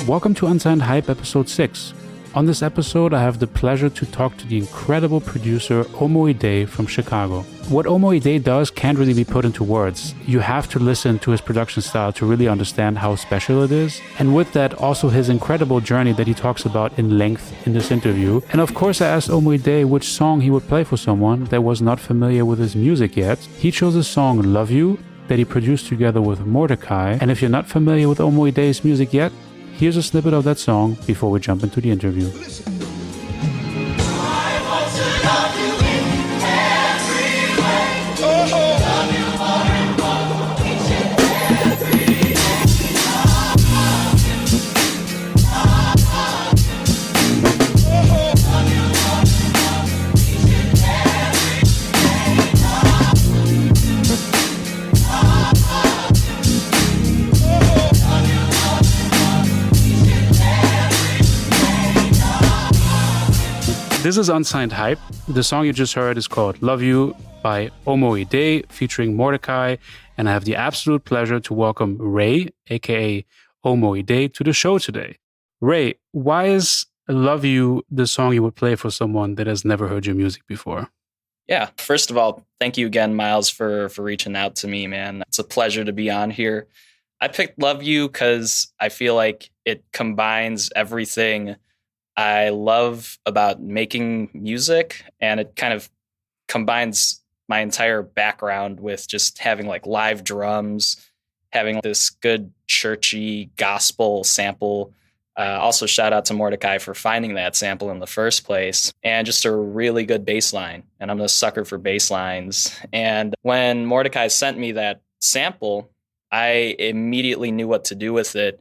Welcome to Unsigned Hype episode 6. On this episode, I have the pleasure to talk to the incredible producer Omoidé from Chicago. What Omoidé does can't really be put into words. You have to listen to his production style to really understand how special it is. And with that, also his incredible journey that he talks about in length in this interview. And of course, I asked Omoidé which song he would play for someone that was not familiar with his music yet. He chose the song Love You that he produced together with Mordecai. And if you're not familiar with Omoidé's music yet, here's a snippet of that song before we jump into the interview. This is Unsigned Hype. The song you just heard is called Love You by Omoidé featuring Mordecai. And I have the absolute pleasure to welcome Ray, aka Omoidé, to the show today. Ray, why is Love You the song you would play for someone that has never heard your music before? Yeah, first of all, thank you again, Miles, for reaching out to me, man. It's a pleasure to be on here. I picked Love You because I feel like it combines everything I love about making music, and it kind of combines my entire background with just having like live drums, having this good churchy gospel sample. Also, shout out to Mordecai for finding that sample in the first place, and just a really good bass line. And I'm a sucker for bass lines. And when Mordecai sent me that sample, I immediately knew what to do with it.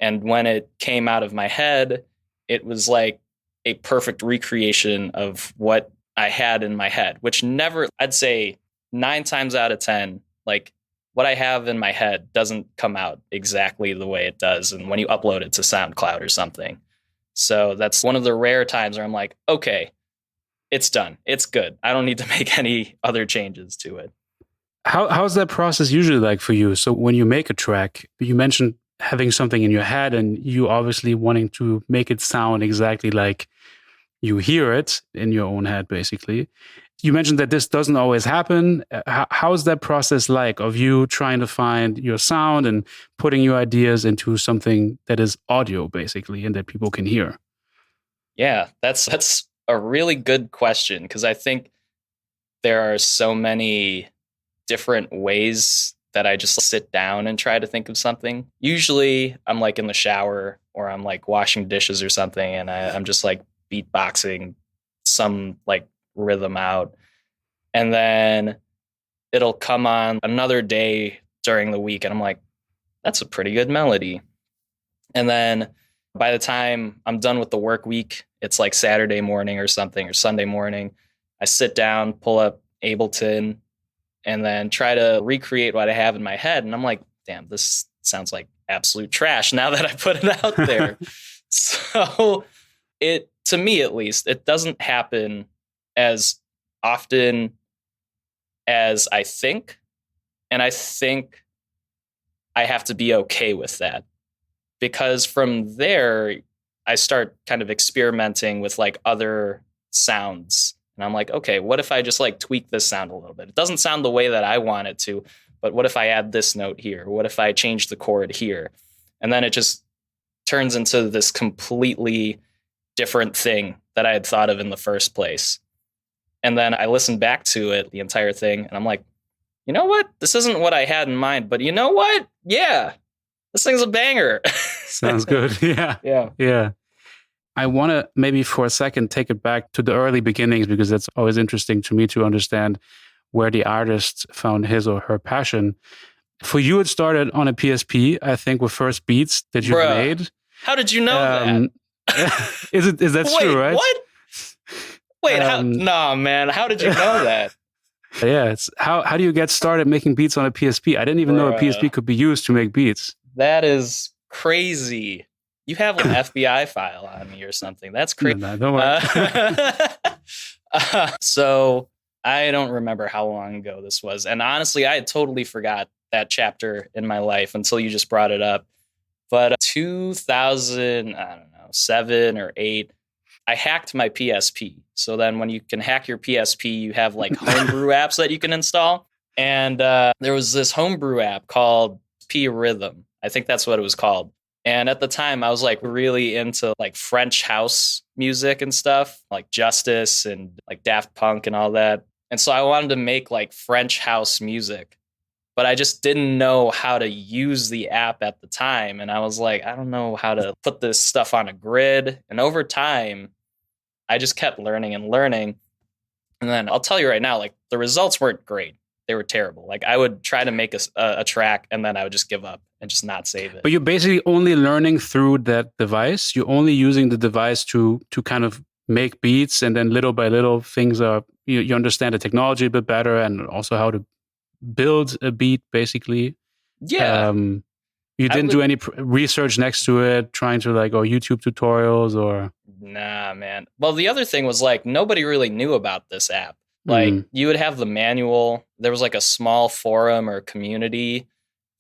And when it came out of my head, it was like a perfect recreation of what I had in my head, which never, I'd say 9 times out of 10, like what I have in my head doesn't come out exactly the way it does. And when you upload it to SoundCloud or something. So that's one of the rare times where I'm like, okay, it's done. It's good. I don't need to make any other changes to it. How's that process usually like for you? So when you make a track, you mentioned having something in your head and you obviously wanting to make it sound exactly like you hear it in your own head, basically. You mentioned that this doesn't always happen. How's that process like of you trying to find your sound and putting your ideas into something that is audio, basically, and that people can hear? Yeah, that's a really good question, because I think there are so many different ways that I just sit down and try to think of something. Usually I'm like in the shower or I'm like washing dishes or something, and I'm just like beatboxing some like rhythm out. And then it'll come on another day during the week and I'm like, that's a pretty good melody. And then by the time I'm done with the work week, it's like Saturday morning or something, or Sunday morning, I sit down, pull up Ableton, and then try to recreate what I have in my head. And I'm like, damn, this sounds like absolute trash now that I put it out there. So it, to me at least, it doesn't happen as often as I think. And I think I have to be okay with that, because from there, I start kind of experimenting with like other sounds. And I'm like, okay, what if I just like tweak this sound a little bit? It doesn't sound the way that I want it to, but what if I add this note here? What if I change the chord here? And then it just turns into this completely different thing that I had thought of in the first place. And then I listen back to it, the entire thing, and I'm like, you know what? This isn't what I had in mind, but you know what? Yeah, this thing's a banger. Sounds good. Yeah. Yeah. Yeah. I want to maybe for a second take it back to the early beginnings, because that's always interesting to me to understand where the artist found his or her passion. For you, it started on a PSP, I think, with first beats that you made. How did you know that? Is that true, right? What? Wait, no, man. How did you know that? Yeah, it's how do you get started making beats on a PSP? I didn't even know a PSP could be used to make beats. That is crazy. You have an FBI file on me or something. That's crazy. No, don't worry. So I don't remember how long ago this was. And honestly, I had totally forgot that chapter in my life until you just brought it up. But 2000, I don't know, 7 or 8, I hacked my PSP. So then when you can hack your PSP, you have like homebrew apps that you can install. And there was this homebrew app called P Rhythm. I think that's what it was called. And at the time, I was like really into like French house music and stuff, like Justice and like Daft Punk and all that. And so I wanted to make like French house music, but I just didn't know how to use the app at the time. And I was like, I don't know how to put this stuff on a grid. And over time, I just kept learning and learning. And then I'll tell you right now, like the results weren't great. They were terrible. Like I would try to make a track and then I would just give up and just not save it. But you're basically only learning through that device. You're only using the device to kind of make beats, and then little by little things are, you understand the technology a bit better and also how to build a beat basically. Yeah. You didn't do any research next to it, trying to like, or YouTube tutorials or... Nah, man. Well, the other thing was like, nobody really knew about this app. Like you would have the manual. There was like a small forum or community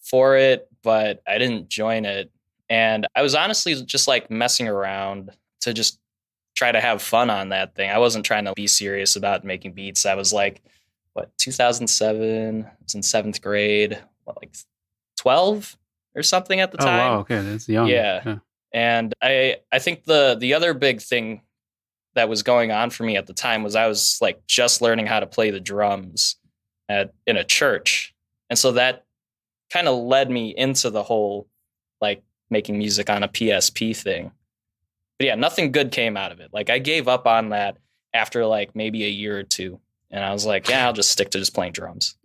for it, but I didn't join it. And I was honestly just like messing around to just try to have fun on that thing. I wasn't trying to be serious about making beats. I was like, 2007? I was in 7th grade, like 12 or something at the time. Oh, wow. Okay. That's young. Yeah. And I think the other big thing that was going on for me at the time was I was like just learning how to play the drums in a church. And so that kind of led me into the whole like making music on a PSP thing. But yeah, nothing good came out of it. Like I gave up on that after like maybe a year or two. And I was like, yeah, I'll just stick to just playing drums.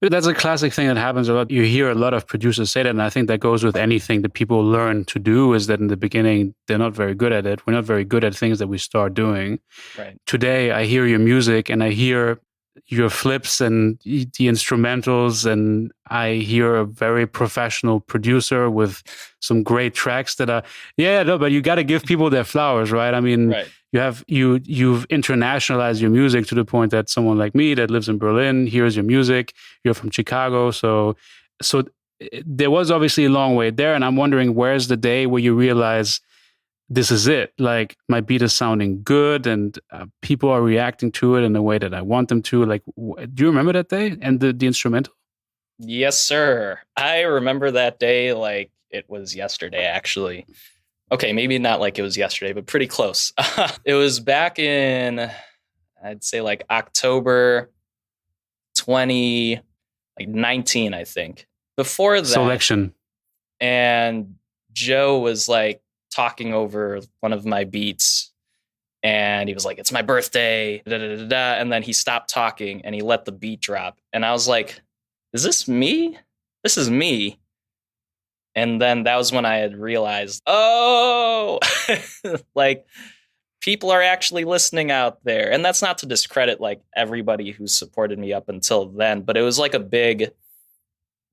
That's a classic thing that happens a lot. You hear a lot of producers say that, and I think that goes with anything that people learn to do, is that in the beginning, they're not very good at it. We're not very good at things that we start doing. Right. Today, I hear your music and I hear your flips and the instrumentals, and I hear a very professional producer with some great tracks that are, but you got to give people their flowers, right? I mean, right. You've internationalized your music to the point that someone like me that lives in Berlin hears your music. You're from Chicago, so there was obviously a long way there. And I'm wondering, where's the day where you realize this is it? Like my beat is sounding good, and people are reacting to it in the way that I want them to. Like, do you remember that day and the instrumental? Yes, sir. I remember that day like it was yesterday, actually. Okay, maybe not like it was yesterday, but pretty close. It was back in, I'd say like October 2019, I think. Before that, Soulection. And Joe was like talking over one of my beats, and he was like, "It's my birthday," da, da, da, da, and then he stopped talking and he let the beat drop, and I was like, "Is this me? This is me." And then that was when I had realized, oh, like people are actually listening out there. And that's not to discredit like everybody who supported me up until then, but it was like a big,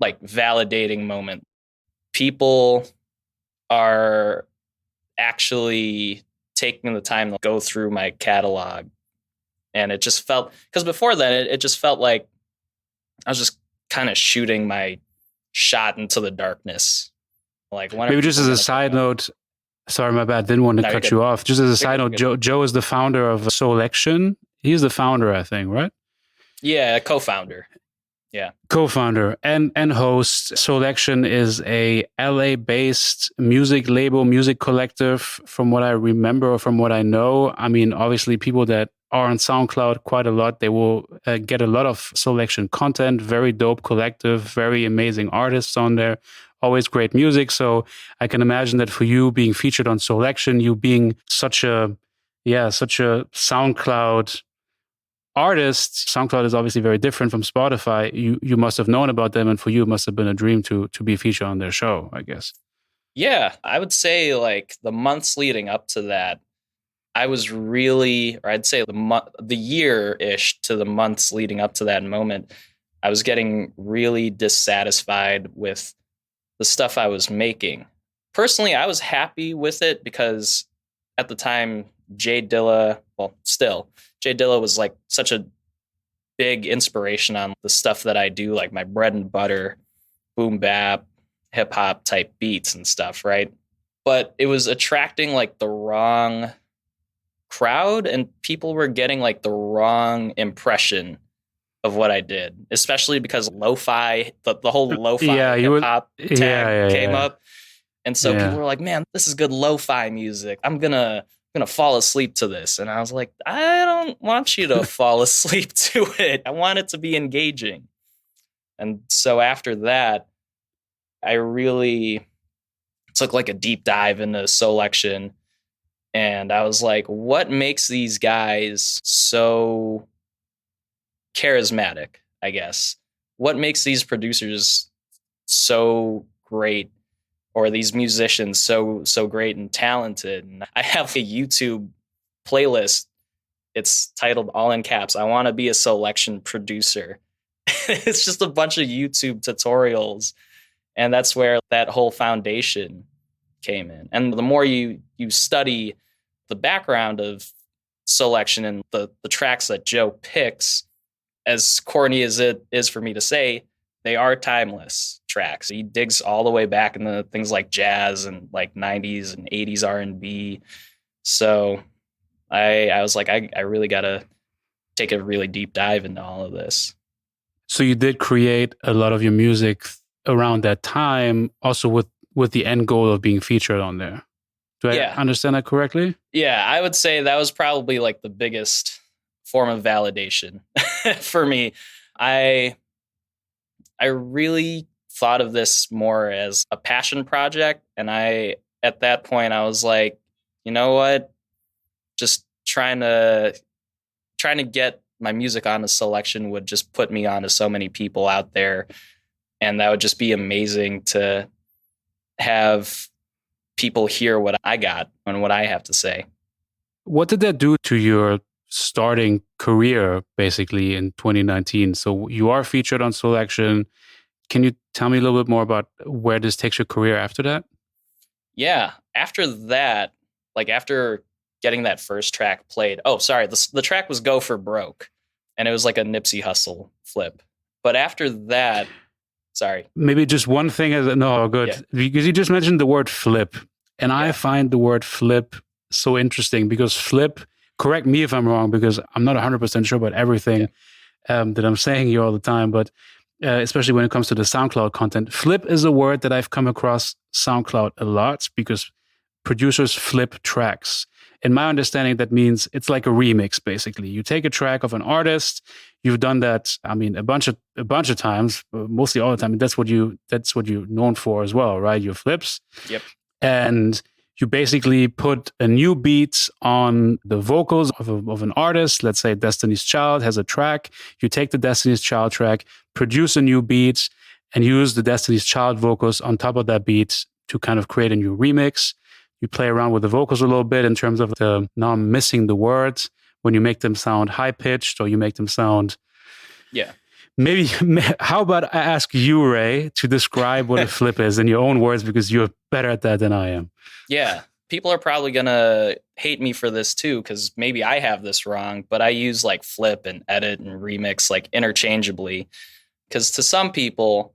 like validating moment. People are actually taking the time to go through my catalog. And it just felt, because before then, it just felt like I was just kind of shooting my shot into the darkness. Like, maybe just as a side note, sorry, my bad, didn't want to cut you off. Just as a side note, Joe is the founder of Soulection. He's the founder, I think, right? Yeah, co-founder. Yeah. Co-founder and host. Soulection is a LA-based music label, music collective, from what I remember or from what I know. I mean, obviously, people that are on SoundCloud quite a lot, they will get a lot of Soulection content. Very dope collective, very amazing artists on there. Always great music. So I can imagine that for you being featured on Soulection, you being such a SoundCloud artist. SoundCloud is obviously very different from Spotify. You must have known about them, and for you, it must have been a dream to be featured on their show, I guess. Yeah, I would say like the months leading up to that, I was really, or I'd say the year-ish to the months leading up to that moment, I was getting really dissatisfied with the stuff I was making. Personally, I was happy with it because at the time, Jay Dilla was like such a big inspiration on the stuff that I do, like my bread and butter, boom bap, hip hop type beats and stuff, right? But it was attracting like the wrong crowd, and people were getting like the wrong impression of what I did, especially because lo-fi, the whole lo-fi hip hop tag came up. And so people were like, man, this is good lo-fi music. I'm gonna fall asleep to this. And I was like, I don't want you to fall asleep to it. I want it to be engaging. And so after that, I really took like a deep dive into Soulection. And I was like, what makes these guys so charismatic, I guess? What makes these producers so great, or these musicians so great and talented? And I have a YouTube playlist. It's titled, all in caps, I want to be a Soulection producer. It's just a bunch of YouTube tutorials. And that's where that whole foundation came in. And the more you study the background of Soulection and the tracks that Joe picks, as corny as it is for me to say, they are timeless tracks. He digs all the way back into things like jazz and like 90s and 80s R&B. So I was like, I really got to take a really deep dive into all of this. So you did create a lot of your music around that time, also with the end goal of being featured on there. Do I understand that correctly? Yeah, I would say that was probably like the biggest form of validation for me. I really thought of this more as a passion project. And at that point, I was like, you know what? Just trying to get my music onto Soulection would just put me onto so many people out there. And that would just be amazing to have people hear what I got and what I have to say. What did that do to your starting career, basically, in 2019? So you are featured on Soulection. Can you tell me a little bit more about where this takes your career after that? Yeah. After that, like after getting that first track played, the track was Go for Broke. And it was like a Nipsey Hussle flip. But after that, sorry. Maybe just one thing. No, good. Yeah. Because you just mentioned the word flip. And I find the word flip so interesting because flip, correct me if I'm wrong, because I'm not 100% sure about everything that I'm saying here all the time. But especially when it comes to the SoundCloud content, flip is a word that I've come across SoundCloud a lot because producers flip tracks. In my understanding, that means it's like a remix, basically. You take a track of an artist. You've done that, I mean, a bunch of times, mostly all the time. That's what you're known for as well, right? Your flips. Yep. And you basically put a new beat on the vocals of an artist. Let's say Destiny's Child has a track. You take the Destiny's Child track, produce a new beat, and use the Destiny's Child vocals on top of that beat to kind of create a new remix. You play around with the vocals a little bit in terms of now I'm missing the words when you make them sound high-pitched or you make them sound... Yeah. Maybe, how about I ask you, Ray, to describe what a flip is in your own words, because you're better at that than I am. Yeah. People are probably going to hate me for this too, because maybe I have this wrong, but I use like flip and edit and remix like interchangeably. Because to some people,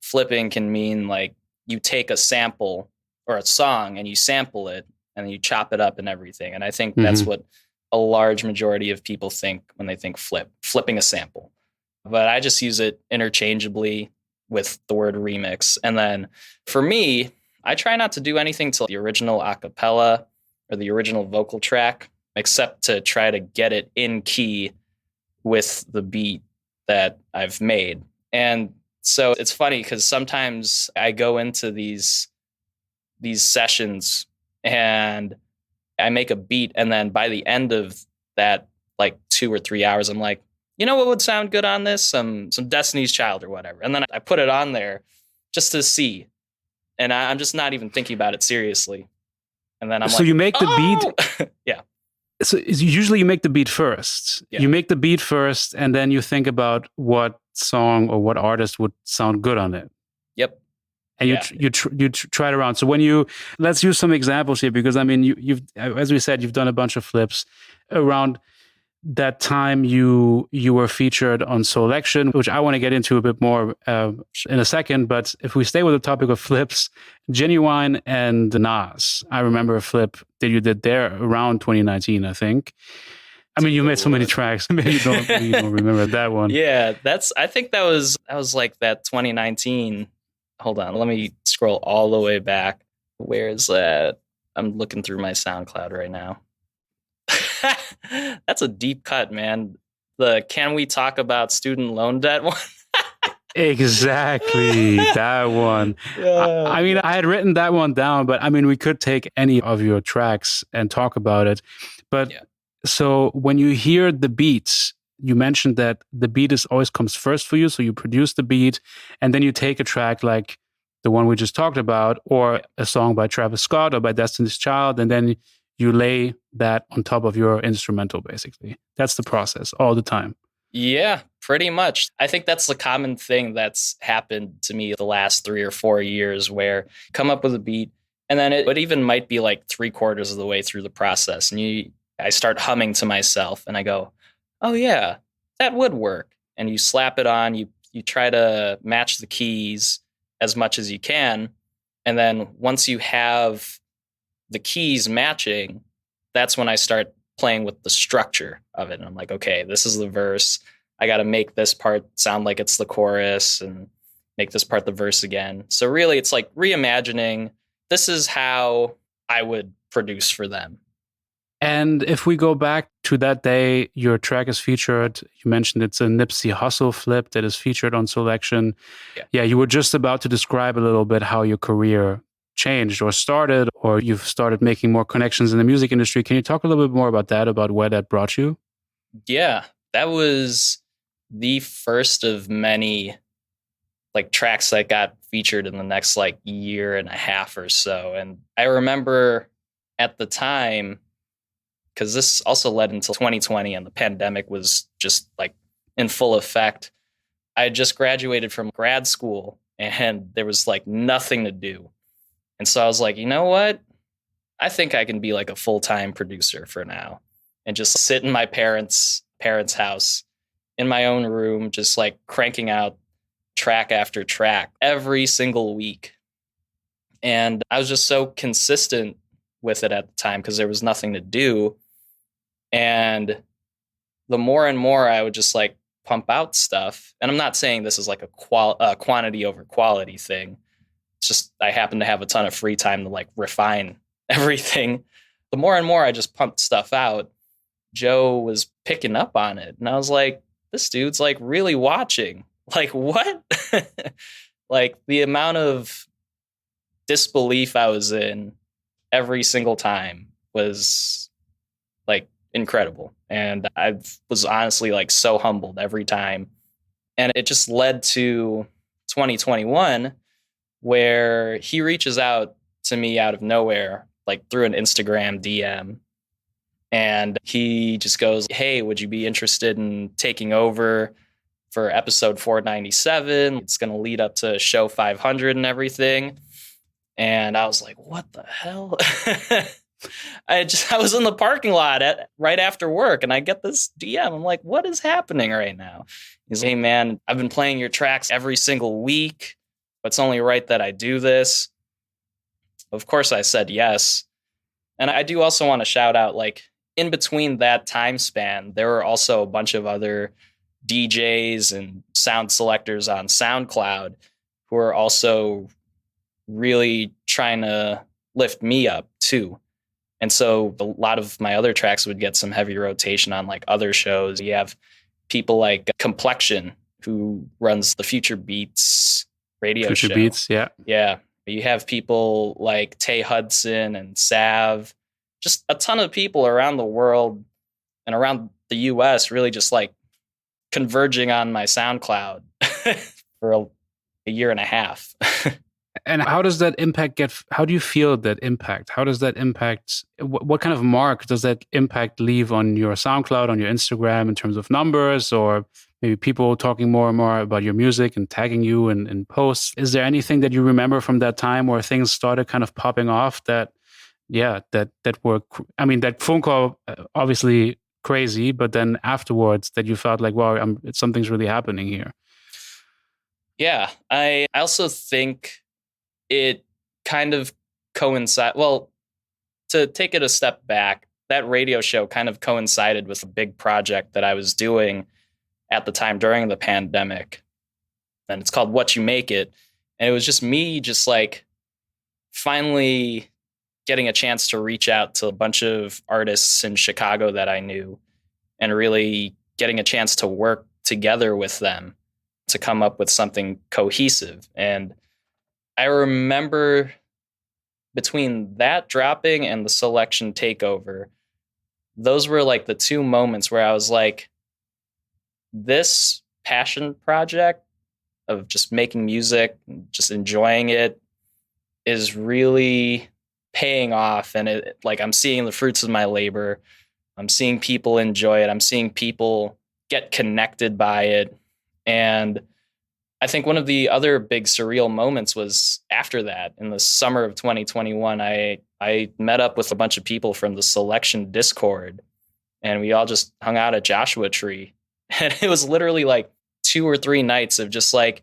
flipping can mean like you take a sample or a song and you sample it and you chop it up and everything. And I think that's what a large majority of people think when they think flipping a sample. But I just use it interchangeably with the word remix. And then for me, I try not to do anything to the original a cappella or the original vocal track, except to try to get it in key with the beat that I've made. And so it's funny because sometimes I go into these sessions and I make a beat. And then by the end of that, like 2 or 3 hours, I'm like, you know what would sound good on this? Some Destiny's Child or whatever. And then I put it on there just to see. And I'm just not even thinking about it seriously. And then I'm so you make the beat? Yeah. So usually you make the beat first. Yeah. You make the beat first, and then you think about what song or what artist would sound good on it. Yep. And you try it around. So let's use some examples here, because I mean, you've as we said, you've done a bunch of flips around that time you were featured on Soulection, which I want to get into a bit more in a second. But if we stay with the topic of flips, Genuine and Nas, I remember a flip that you did there around 2019, I think. I mean, you made so many tracks. Maybe you don't remember that one. Yeah, I think that was like that 2019. Hold on, let me scroll all the way back. Where is that? I'm looking through my SoundCloud right now. That's a deep cut, man. The Can We Talk About Student Loan Debt one? Exactly, that one. I mean, I had written that one down, but I mean, we could take any of your tracks and talk about it. But so when you hear the beats, you mentioned that the beat always comes first for you. So you produce the beat and then you take a track like the one we just talked about, or a song by Travis Scott or by Destiny's Child, and then you lay that on top of your instrumental, basically. That's the process all the time. Yeah, pretty much. I think that's the common thing that's happened to me the last 3 or 4 years, where come up with a beat, and then it even might be like 3/4 of the way through the process. And I start humming to myself and I go, oh yeah, that would work. And you slap it on, you try to match the keys as much as you can. And then once you have the keys matching, that's when I start playing with the structure of it. And I'm like, okay, this is the verse. I got to make this part sound like it's the chorus and make this part the verse again. So really, it's like reimagining. This is how I would produce for them. And if we go back to that day, your track is featured. You mentioned it's a Nipsey Hussle flip that is featured on Soulection. Yeah, you were just about to describe a little bit how your career changed or started, or you've started making more connections in the music industry. Can you talk a little bit more about that, about where that brought you? Yeah, that was the first of many like tracks that got featured in the next like year and a half or so. And I remember at the time, because this also led into 2020 and the pandemic was just like in full effect. I had just graduated from grad school and there was like nothing to do. And so I was like, you know what? I think I can be like a full-time producer for now and just sit in my parents' house in my own room, just like cranking out track after track every single week. And I was just so consistent with it at the time because there was nothing to do. And the more and more I would just like pump out stuff, and I'm not saying this is like a quantity over quality thing. It's just I happen to have a ton of free time to like refine everything. The more and more I just pumped stuff out, Joe was picking up on it. And I was like, this dude's like really watching. Like, what? Like the amount of disbelief I was in every single time was like incredible. And I was honestly like so humbled every time. And it just led to 2021, where he reaches out to me out of nowhere, like through an Instagram DM. And he just goes, hey, would you be interested in taking over for episode 497? It's going to lead up to show 500 and everything. And I was like, what the hell? I was in the parking lot right after work and I get this DM. I'm like, what is happening right now? He's like, hey man, I've been playing your tracks every single week. It's only right that I do this. Of course I said yes. And I do also want to shout out, like in between that time span, there were also a bunch of other DJs and sound selectors on SoundCloud who are also really trying to lift me up too. And so a lot of my other tracks would get some heavy rotation on like other shows. You have people like Complexion, who runs the Future Beats radio show. Future Beats, yeah. Yeah. You have people like Tay Hudson and Sav, just a ton of people around the world and around the US really just like converging on my SoundCloud for a year and a half. And how does that impact how do you feel that impact? How does that impact, what kind of mark does that impact leave on your SoundCloud, on your Instagram in terms of numbers, or maybe people talking more and more about your music and tagging you in posts? Is there anything that you remember from that time where things started kind of popping off that were, I mean, that phone call obviously crazy, but then afterwards that you felt like, wow, something's really happening here? Yeah, I also think it kind of coincide. Well, to take it a step back, that radio show kind of coincided with a big project that I was doing at the time during the pandemic. And it's called What You Make It. And it was just me just like finally getting a chance to reach out to a bunch of artists in Chicago that I knew and really getting a chance to work together with them to come up with something cohesive. And I remember between that dropping and the Soulection takeover, those were like the two moments where I was like, this passion project of just making music, just enjoying it, is really paying off. And it, like, I'm seeing the fruits of my labor. I'm seeing people enjoy it. I'm seeing people get connected by it. And I think one of the other big surreal moments was after that, in the summer of 2021, I met up with a bunch of people from the Soulection Discord, and we all just hung out at Joshua Tree. And it was literally like 2 or 3 nights of just like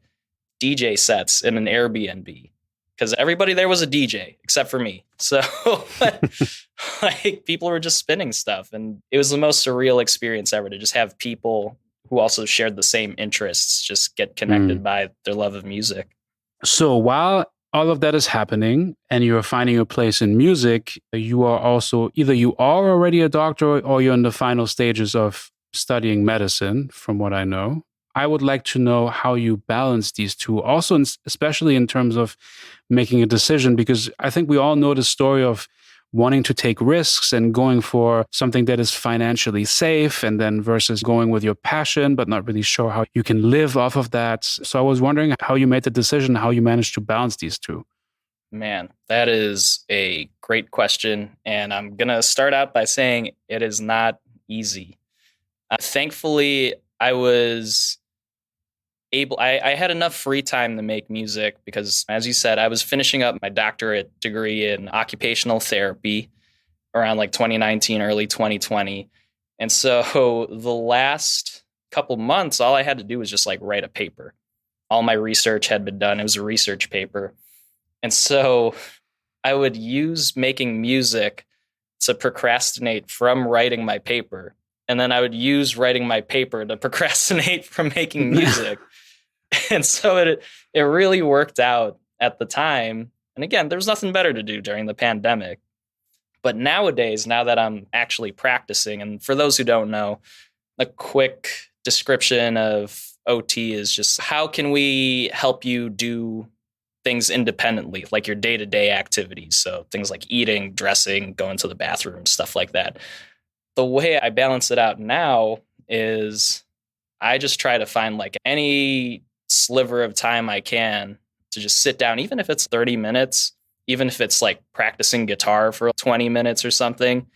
DJ sets in an Airbnb, because everybody there was a DJ except for me. So like people were just spinning stuff, and it was the most surreal experience ever to just have people who also shared the same interests just get connected by their love of music. So while all of that is happening and you're finding your place in music, you are also either you are already a doctor or you're in the final stages of studying medicine, from what I know. I would like to know how you balance these two, also, especially in terms of making a decision, because I think we all know the story of wanting to take risks and going for something that is financially safe, and then versus going with your passion, but not really sure how you can live off of that. So I was wondering how you made the decision, how you managed to balance these two. Man, that is a great question. And I'm going to start out by saying it is not easy. Thankfully, I had enough free time to make music because, as you said, I was finishing up my doctorate degree in occupational therapy around like 2019, early 2020. And so the last couple months, all I had to do was just like write a paper. All my research had been done. It was a research paper. And so I would use making music to procrastinate from writing my paper. And then I would use writing my paper to procrastinate from making music. And so it really worked out at the time. And again, there was nothing better to do during the pandemic. But nowadays, now that I'm actually practicing, and for those who don't know, a quick description of OT is just how can we help you do things independently, like your day-to-day activities. So things like eating, dressing, going to the bathroom, stuff like that. The way I balance it out now is I just try to find like any sliver of time I can to just sit down, even if it's 30 minutes, even if it's like practicing guitar for 20 minutes or something.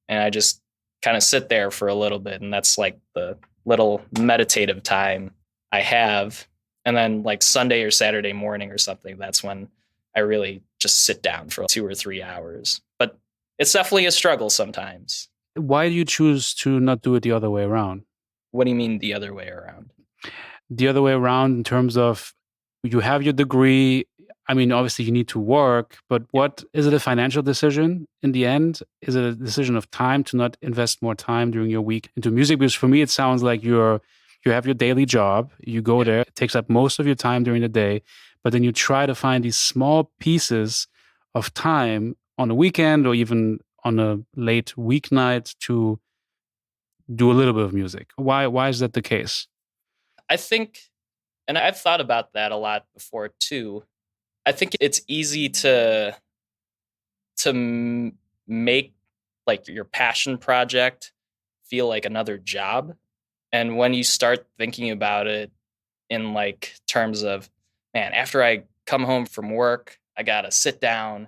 And I just kind of sit there for a little bit. And that's like the little meditative time I have. And then like Sunday or Saturday morning or something, that's when I really just sit down for 2 or 3 hours. But it's definitely a struggle sometimes. Why do you choose to not do it the other way around? What do you mean the other way around? The other way around in terms of you have your degree. I mean, obviously you need to work, but what is it a financial decision in the end? Is it a decision of time to not invest more time during your week into music? Because for me, it sounds like you have your daily job, you go there, it takes up most of your time during the day, but then you try to find these small pieces of time on a weekend or even on a late weeknight to do a little bit of music. Why is that the case? I think, and I've thought about that a lot before too. I think it's easy to make like your passion project feel like another job. And when you start thinking about it in like terms of, man, after I come home from work, I got to sit down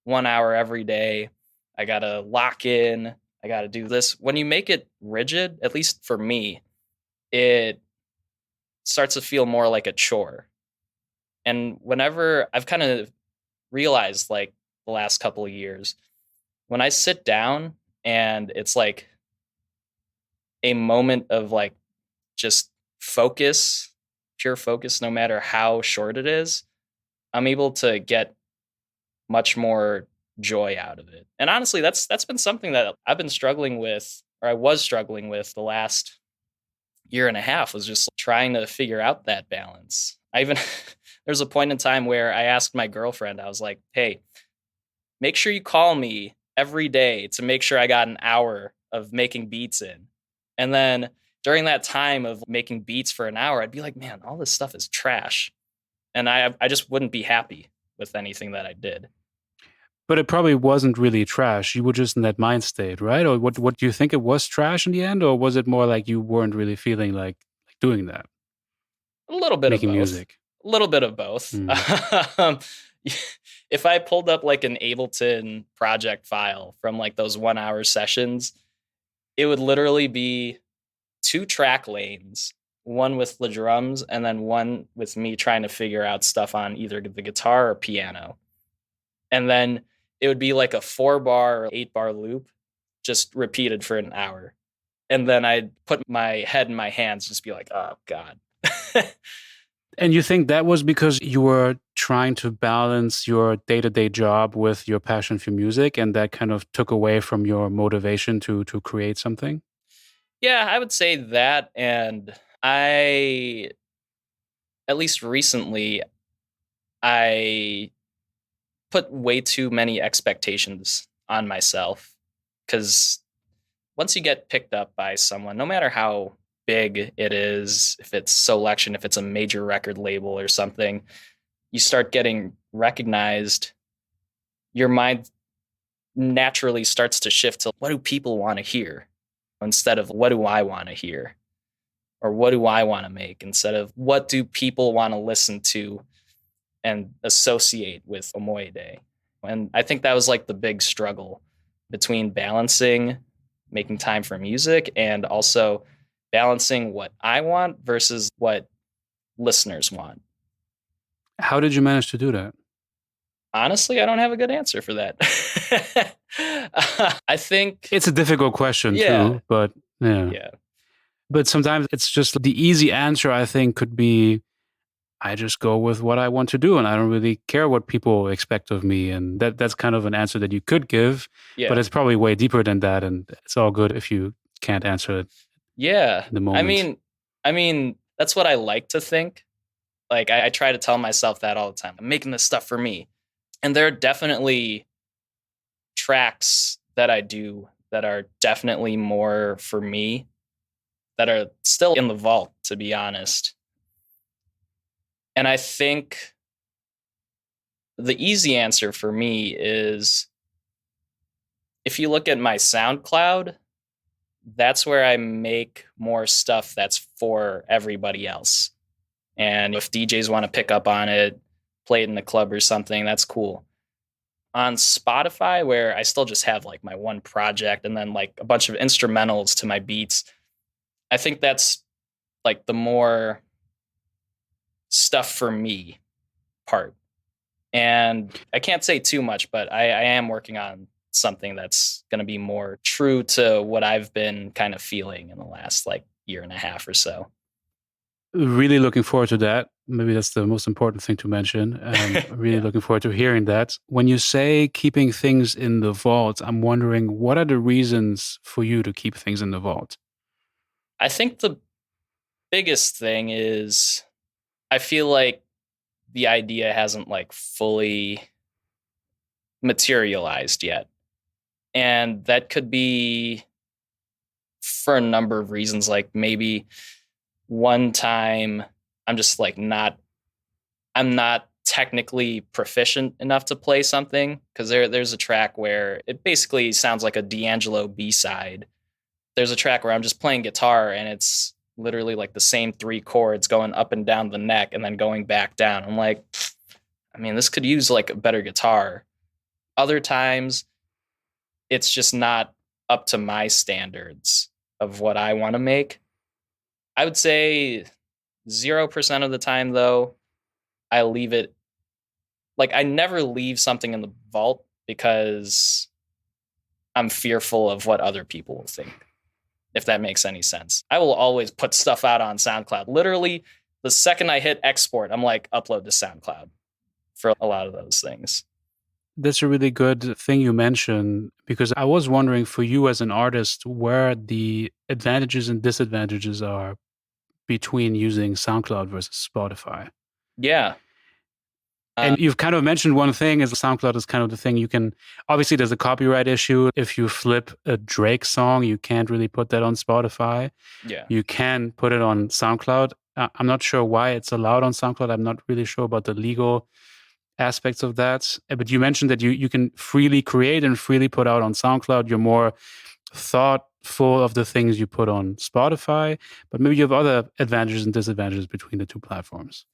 1 hour every day. I got to lock in. I got to do this. When you make it rigid, at least for me, it starts to feel more like a chore. And whenever I've kind of realized like the last couple of years, when I sit down and it's like a moment of like just focus, pure focus, no matter how short it is, I'm able to get much more joy out of it. And honestly, that's been something that I've been struggling with, or I was struggling with the last year and a half, was just trying to figure out that balance. I even there's a point in time where I asked my girlfriend, I was like, hey, make sure you call me every day to make sure I got an hour of making beats in. And then during that time of making beats for an hour, I'd be like, man, all this stuff is trash. And I just wouldn't be happy with anything that I did. But it probably wasn't really trash. You were just in that mind state, right? Or what do you think, it was trash in the end? Or was it more like you weren't really feeling like doing that? A little bit Making of both. Music. A little bit of both. If I pulled up like an Ableton project file from like those 1 hour sessions, it would literally be 2 track lanes, one with the drums and then one with me trying to figure out stuff on either the guitar or piano. And then it would be like a 4-bar or 8-bar loop just repeated for an hour. And then I'd put my head in my hands, just be like, oh God. And you think that was because you were trying to balance your day-to-day job with your passion for music, and that kind of took away from your motivation to create something? Yeah, I would say that. And at least recently, I put way too many expectations on myself, because once you get picked up by someone, no matter how big it is, if it's Soulection, if it's a major record label or something, you start getting recognized, your mind naturally starts to shift to what do people want to hear instead of what do I want to hear, or what do I want to make instead of what do people want to listen to and associate with Omoidé. And I think that was like the big struggle between balancing making time for music and also balancing what I want versus what listeners want. How did you manage to do that? Honestly, I don't have a good answer for that. I think It's a difficult question too, but yeah. But sometimes it's just the easy answer, I think, could be, I just go with what I want to do and I don't really care what people expect of me. And that's kind of an answer that you could give, Yeah. but it's probably way deeper than that. And it's all good if you can't answer it Yeah. in the moment. I mean, that's what I like to think. Like I try to tell myself that all the time. I'm making this stuff for me. And there are definitely tracks that I do that are definitely more for me, that are still in the vault, to be honest. And I think the easy answer for me is, if you look at my SoundCloud, that's where I make more stuff that's for everybody else. And if DJs want to pick up on it, play it in the club or something, that's cool. On Spotify, where I still just have like my one project and then like a bunch of instrumentals to my beats, I think that's like the more stuff for me part. And I can't say too much, but I am working on something that's going to be more true to what I've been kind of feeling in the last like year and a half or so. Really looking forward to that. Maybe that's the most important thing to mention. Really looking forward to hearing that. When you say keeping things in the vault, I'm wondering, what are the reasons for you to keep things in the vault? I think the biggest thing is, I feel like the idea hasn't like fully materialized yet. And that could be for a number of reasons. Like maybe one time I'm just like I'm not technically proficient enough to play something, because there's a track where it basically sounds like a D'Angelo B-side. There's a track where I'm just playing guitar and it's literally like the same 3 chords going up and down the neck and then going back down. I'm like, I mean, this could use like a better guitar. Other times it's just not up to my standards of what I want to make. I would say 0% of the time, though, I leave it. Like, I never leave something in the vault because I'm fearful of what other people will think. if that makes any sense. I will always put stuff out on SoundCloud. Literally, the second I hit export, I'm like, upload to SoundCloud for a lot of those things. That's a really good thing you mentioned, because I was wondering for you as an artist where the advantages and disadvantages are between using SoundCloud versus Spotify. Yeah. And you've kind of mentioned one thing is SoundCloud is kind of the thing you can, obviously there's a copyright issue. If you flip a Drake song, you can't really put that on Spotify. Yeah. You can put it on SoundCloud. I'm not sure why it's allowed on SoundCloud. I'm not really sure about the legal aspects of that. But you mentioned that you can freely create and freely put out on SoundCloud. You're more thoughtful of the things you put on Spotify, but maybe you have other advantages and disadvantages between the two platforms.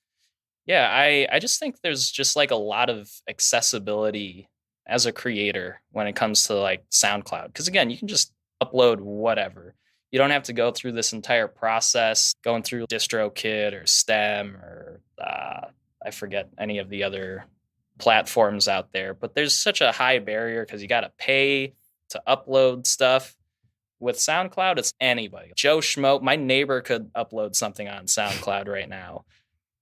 Yeah, I just think there's just like a lot of accessibility as a creator when it comes to like SoundCloud. Because again, you can just upload whatever. You don't have to go through this entire process, going through DistroKid or Stem or I forget any of the other platforms out there. But there's such a high barrier because you got to pay to upload stuff. With SoundCloud, it's anybody. Joe Schmo, my neighbor could upload something on SoundCloud right now.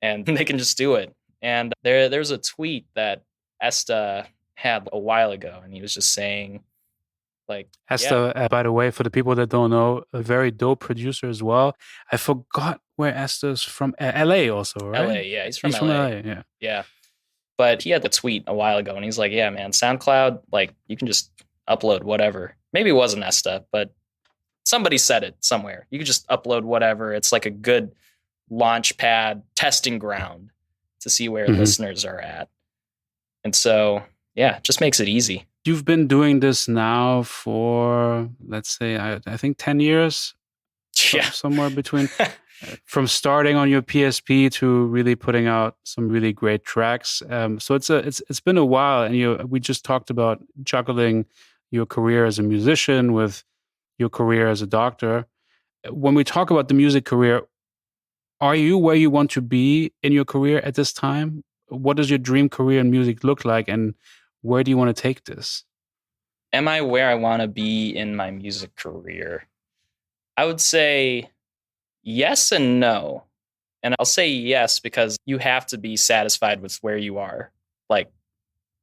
And they can just do it. And there's a tweet that Esta had a while ago, and he was just saying, like, Esta, by the way, for the people that don't know, a very dope producer as well. I forgot where Esta's from. LA also, right? LA, yeah. He's from LA. Yeah. Yeah. But he had a tweet a while ago, and he's like, yeah, man, SoundCloud, like, you can just upload whatever. Maybe it wasn't Esta, but somebody said it somewhere. You can just upload whatever. It's like a good launchpad testing ground to see where listeners are at. And so, yeah, it just makes it easy. You've been doing this now for, let's say, I think 10 years? Yeah. Somewhere between, from starting on your PSP to really putting out some really great tracks. So it's been a while, and we just talked about juggling your career as a musician with your career as a doctor. When we talk about the music career, are you where you want to be in your career at this time? What does your dream career in music look like, and where do you want to take this? Am I where I want to be in my music career? I would say yes and no. And I'll say yes because you have to be satisfied with where you are. Like,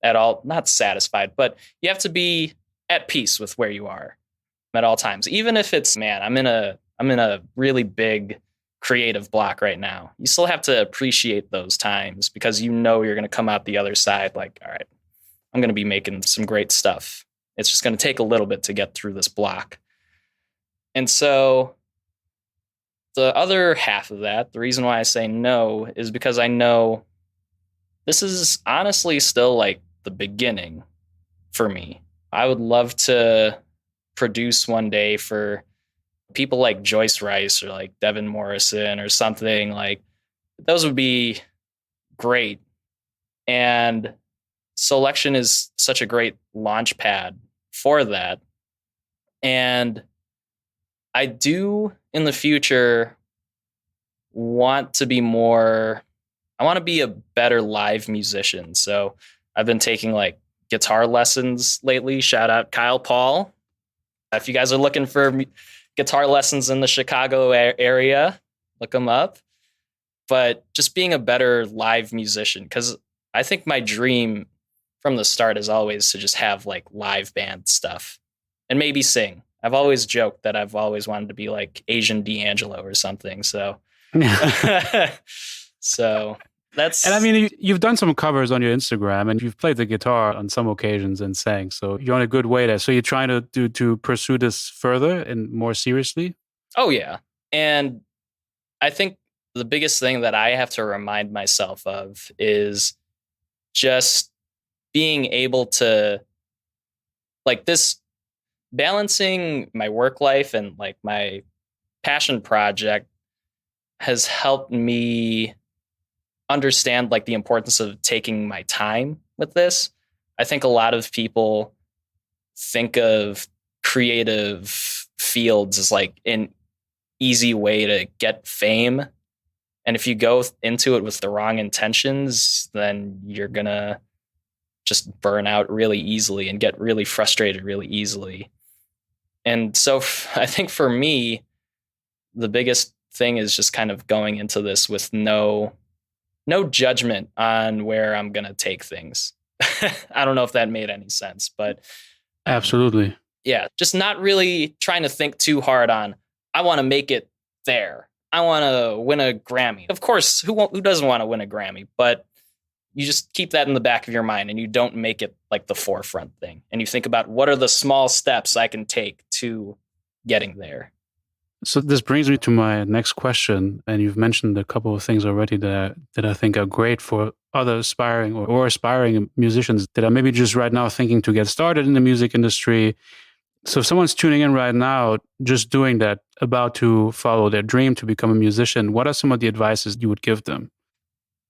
at all, not satisfied, but you have to be at peace with where you are at all times. Even if it's, man, I'm in a really big creative block right now. You still have to appreciate those times because you know you're going to come out the other side like, all right, I'm going to be making some great stuff. It's just going to take a little bit to get through this block. And so the other half of that, the reason why I say no is because I know this is honestly still like the beginning for me. I would love to produce one day for people like Joyce Rice or like Devin Morrison or something. Like, those would be great. And Soulection is such a great launch pad for that. And I do in the future want to be more, I want to be a better live musician. So I've been taking like guitar lessons lately. Shout out Kyle Paul. If you guys are looking for guitar lessons in the Chicago area, look them up. But just being a better live musician, because I think my dream from the start is always to just have like live band stuff and maybe sing. I've always joked that I've always wanted to be like Asian D'Angelo or something. So, so that's. And I mean, you've done some covers on your Instagram, and you've played the guitar on some occasions and sang. So you're on a good way there. So you're trying to pursue this further and more seriously? Oh yeah, and I think the biggest thing that I have to remind myself of is just being able to, like, this balancing my work life and like my passion project has helped me understand like the importance of taking my time with this. I think a lot of people think of creative fields as like an easy way to get fame. And if you go into it with the wrong intentions, then you're going to just burn out really easily and get really frustrated really easily. And so I think for me, the biggest thing is just kind of going into this with no judgment on where I'm going to take things. I don't know if that made any sense, but Absolutely. yeah, just not really trying to think too hard on, I want to make it there. I want to win a Grammy. Of course, who doesn't want to win a Grammy? But you just keep that in the back of your mind and you don't make it like the forefront thing. And you think about what are the small steps I can take to getting there. So this brings me to my next question, and you've mentioned a couple of things already that I think are great for other aspiring or aspiring musicians that are maybe just right now thinking to get started in the music industry. So if someone's tuning in right now, just doing that, about to follow their dream to become a musician, what are some of the advices you would give them?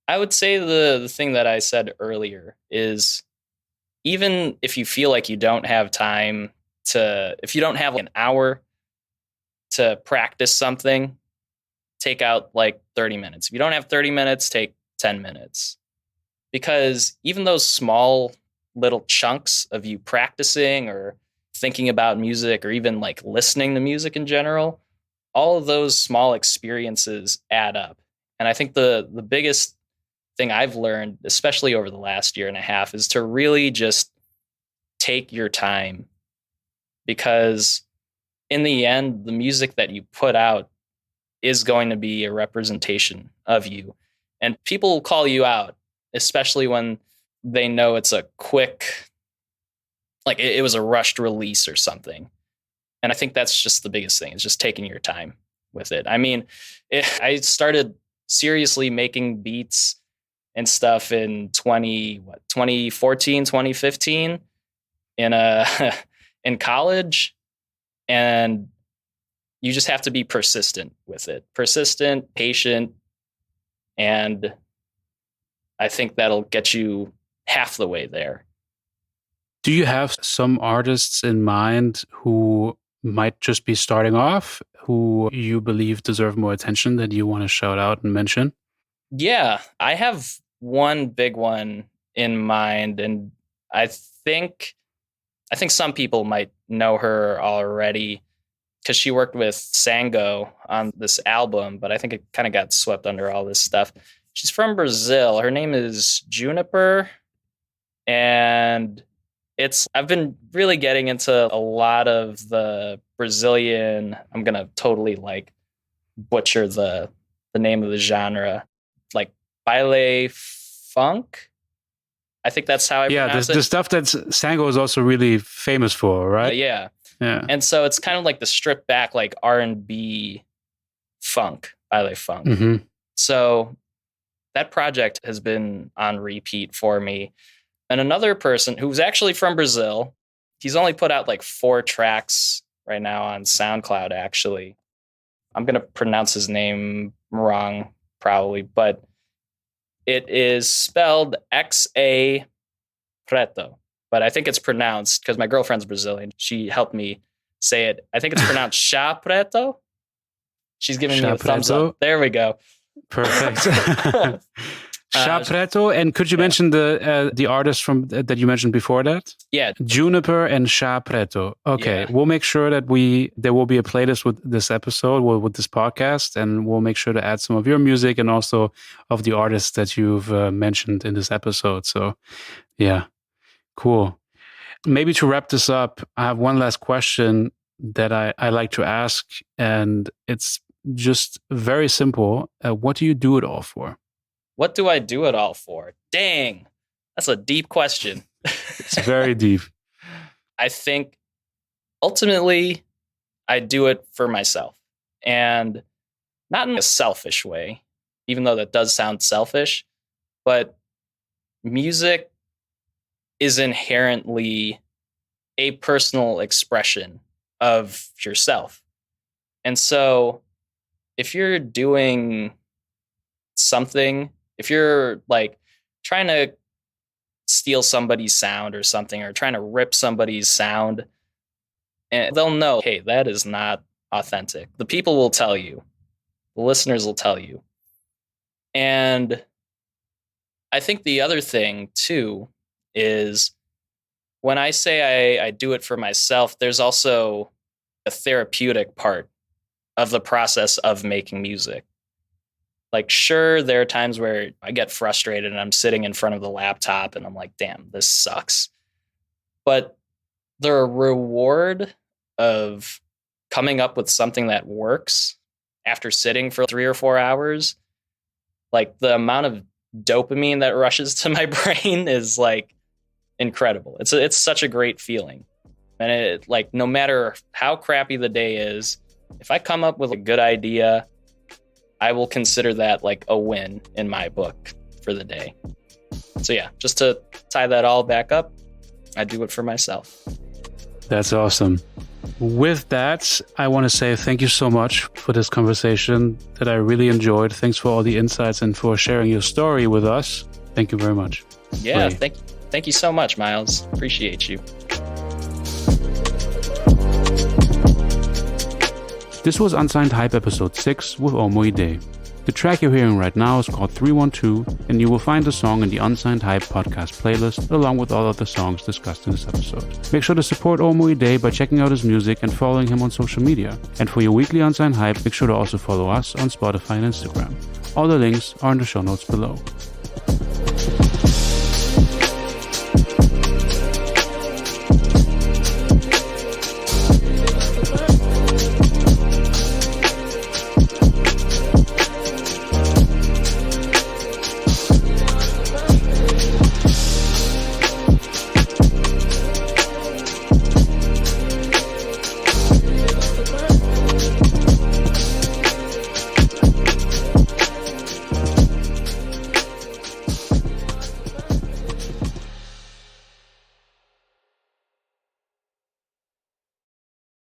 I would say the thing that I said earlier is, even if you feel like you don't have time if you don't have an hour to practice something, take out like 30 minutes. If you don't have 30 minutes, take 10 minutes. Because even those small little chunks of you practicing or thinking about music or even like listening to music in general, all of those small experiences add up. And I think the biggest thing I've learned, especially over the last year and a half, is to really just take your time. Because in the end, the music that you put out is going to be a representation of you. And people will call you out, especially when they know it's a quick, like it was a rushed release or something. And I think that's just the biggest thing, is just taking your time with it. I mean, I started seriously making beats and stuff in 2014, 2015 in college. And you just have to be persistent with it. Persistent, patient, and I think that'll get you half the way there. Do you have some artists in mind who might just be starting off, who you believe deserve more attention that you want to shout out and mention? Yeah, I have one big one in mind, and I think some people might know her already because she worked with Sango on this album, but I think it kind of got swept under all this stuff. She's from Brazil. Her name is Juniper, and I've been really getting into a lot of the Brazilian, I'm going to totally like butcher the name of the genre, like baile funk. I think that's how I pronounce it. The stuff that Sango is also really famous for, right? Yeah. And so it's kind of like the stripped back, like R&B funk, baile funk. Mm-hmm. So that project has been on repeat for me. And another person who's actually from Brazil, he's only put out like 4 tracks right now on SoundCloud, actually. I'm going to pronounce his name wrong, probably, but it is spelled Xa Preto, but I think it's pronounced, because my girlfriend's Brazilian, she helped me say it. I think it's pronounced Chá Preto. She's giving me a thumbs up. There we go. Perfect. Chá Preto, and could you mention the artist from that you mentioned before that? Yeah, Juniper and Chá Preto. Okay, We'll make sure that there will be a playlist with this episode, with this podcast, and we'll make sure to add some of your music and also of the artists that you've mentioned in this episode. So, yeah, cool. Maybe to wrap this up, I have one last question that I like to ask, and it's just very simple. What do you do it all for? What do I do it all for? Dang, that's a deep question. It's very deep. I think ultimately I do it for myself, and not in a selfish way, even though that does sound selfish, but music is inherently a personal expression of yourself. And so if you're doing something, if you're like trying to steal somebody's sound or something, or trying to rip somebody's sound, and they'll know, hey, that is not authentic. The people will tell you, the listeners will tell you. And I think the other thing too is, when I say I do it for myself, there's also a therapeutic part of the process of making music. Like, sure, there are times where I get frustrated and I'm sitting in front of the laptop and I'm like, damn, this sucks. But the reward of coming up with something that works after sitting for 3 or 4 hours, like the amount of dopamine that rushes to my brain is like incredible. It's such a great feeling. And it, like, no matter how crappy the day is, if I come up with a good idea, I will consider that like a win in my book for the day. So yeah, just to tie that all back up, I do it for myself. That's awesome. With that, I want to say thank you so much for this conversation that I really enjoyed. Thanks for all the insights and for sharing your story with us. Thank you very much. Yeah, thank you so much, Miles. Appreciate you. This was Unsigned Hype episode 6 with Omoidé. The track you're hearing right now is called 312, and you will find the song in the Unsigned Hype podcast playlist along with all other songs discussed in this episode. Make sure to support Omoidé by checking out his music and following him on social media. And for your weekly Unsigned Hype, make sure to also follow us on Spotify and Instagram. All the links are in the show notes below.